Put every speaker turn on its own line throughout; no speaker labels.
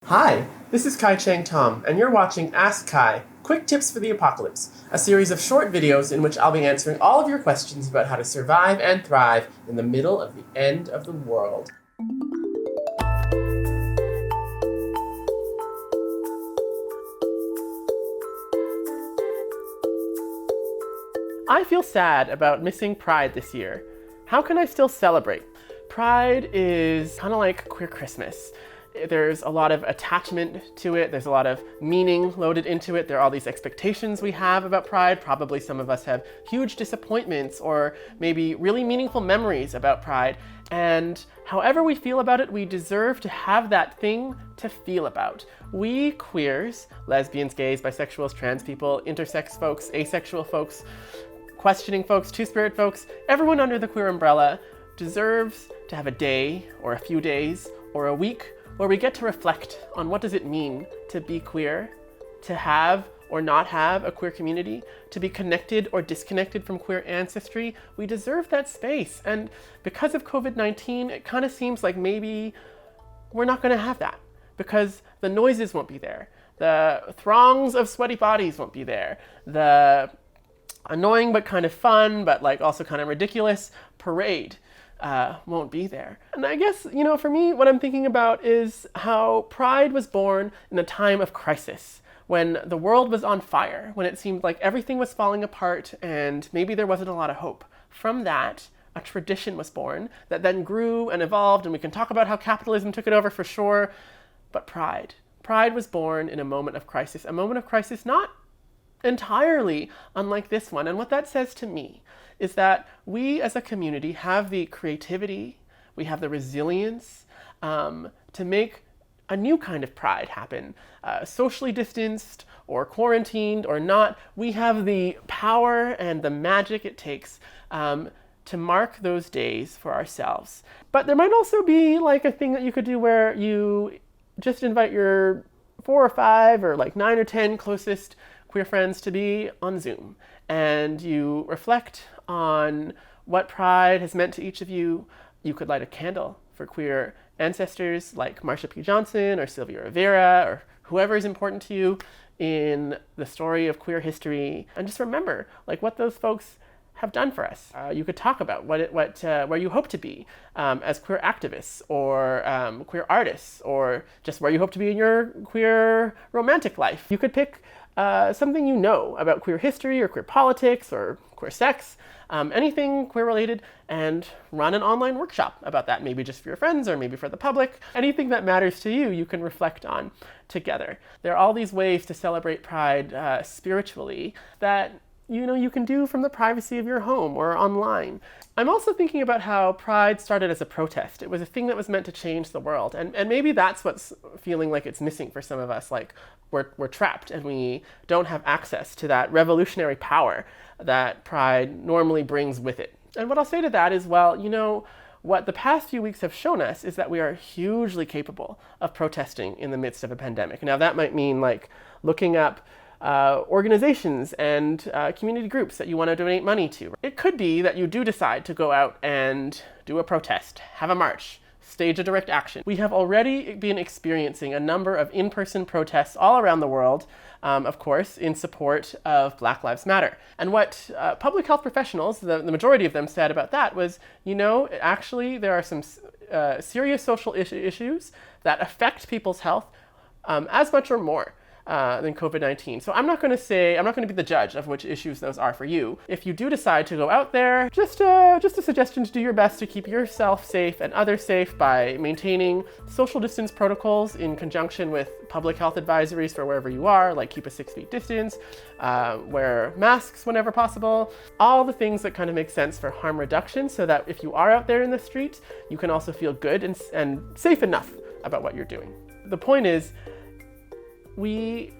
Hi, this is Kai Cheng Thom, and you're watching Ask Kai, Quick Tips for the Apocalypse, a series of short videos in which I'll be answering all of your questions about how to survive and thrive in the middle of the end of the world. I feel sad about missing Pride this year. How can I still celebrate? Pride is kind of like queer Christmas. There's a lot of attachment to it. There's a lot of meaning loaded into it. There are all these expectations we have about Pride. Probably some of us have huge disappointments or maybe really meaningful memories about Pride. And however we feel about it, we deserve to have that thing to feel about. We queers, lesbians, gays, bisexuals, trans people, intersex folks, asexual folks, questioning folks, two-spirit folks, everyone under the queer umbrella deserves to have a day or a few days or a week where we get to reflect on what does it mean to be queer, to have or not have a queer community, to be connected or disconnected from queer ancestry. We deserve that space. And because of COVID-19, it kind of seems like maybe we're not going to have that because the noises won't be there. The throngs of sweaty bodies won't be there. The annoying but kind of fun, but like also kind of ridiculous parade won't be there. And I guess, for me, what I'm thinking about is how Pride was born in a time of crisis, when the world was on fire, when it seemed like everything was falling apart and maybe there wasn't a lot of hope. From that, a tradition was born that then grew and evolved, and we can talk about how capitalism took it over for sure, but Pride was born in a moment of crisis not entirely unlike this one. And what that says to me is that we as a community have the creativity, we have the resilience to make a new kind of Pride happen. Socially distanced or quarantined or not, we have the power and the magic it takes to mark those days for ourselves. But there might also be like a thing that you could do where you just invite your 4 or 5 or like 9 or 10 closest queer friends to be on Zoom, and you reflect on what Pride has meant to each of you. You could light a candle for queer ancestors like Marsha P. Johnson or Sylvia Rivera or whoever is important to you in the story of queer history, and just remember like what those folks have done for us. You could talk about where you hope to be as queer activists or queer artists, or just where you hope to be in your queer romantic life. You could pick something you know about queer history or queer politics or queer sex, anything queer related, and run an online workshop about that, maybe just for your friends or maybe for the public. Anything that matters to you, you can reflect on together. There are all these ways to celebrate Pride spiritually that you can do from the privacy of your home or online. I'm also thinking about how Pride started as a protest. It was a thing that was meant to change the world. And maybe that's what's feeling like it's missing for some of us. Like we're trapped and we don't have access to that revolutionary power that Pride normally brings with it. And what I'll say to that is, well, what the past few weeks have shown us is that we are hugely capable of protesting in the midst of a pandemic. Now that might mean like looking up organizations and community groups that you want to donate money to. It could be that you do decide to go out and do a protest, have a march, stage a direct action. We have already been experiencing a number of in-person protests all around the world, of course, in support of Black Lives Matter. And what public health professionals, the majority of them, said about that was, actually there are some serious social issues that affect people's health as much or more than COVID-19. So I'm not going to be the judge of which issues those are for you. If you do decide to go out there, just a suggestion to do your best to keep yourself safe and others safe by maintaining social distance protocols in conjunction with public health advisories for wherever you are, like keep a 6 feet distance, wear masks whenever possible, all the things that kind of make sense for harm reduction, so that if you are out there in the street, you can also feel good and safe enough about what you're doing. The point is, we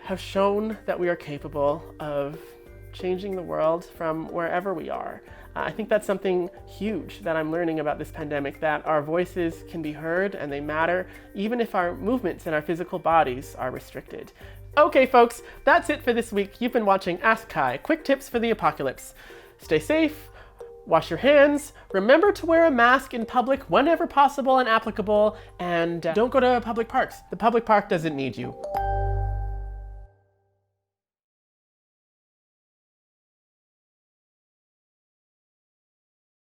have shown that we are capable of changing the world from wherever we are. I think that's something huge that I'm learning about this pandemic, that our voices can be heard and they matter, even if our movements and our physical bodies are restricted. Okay, folks, that's it for this week. You've been watching Ask Kai, quick tips for the apocalypse. Stay safe, Wash your hands, remember to wear a mask in public whenever possible and applicable, and don't go to public parks. The public park doesn't need you.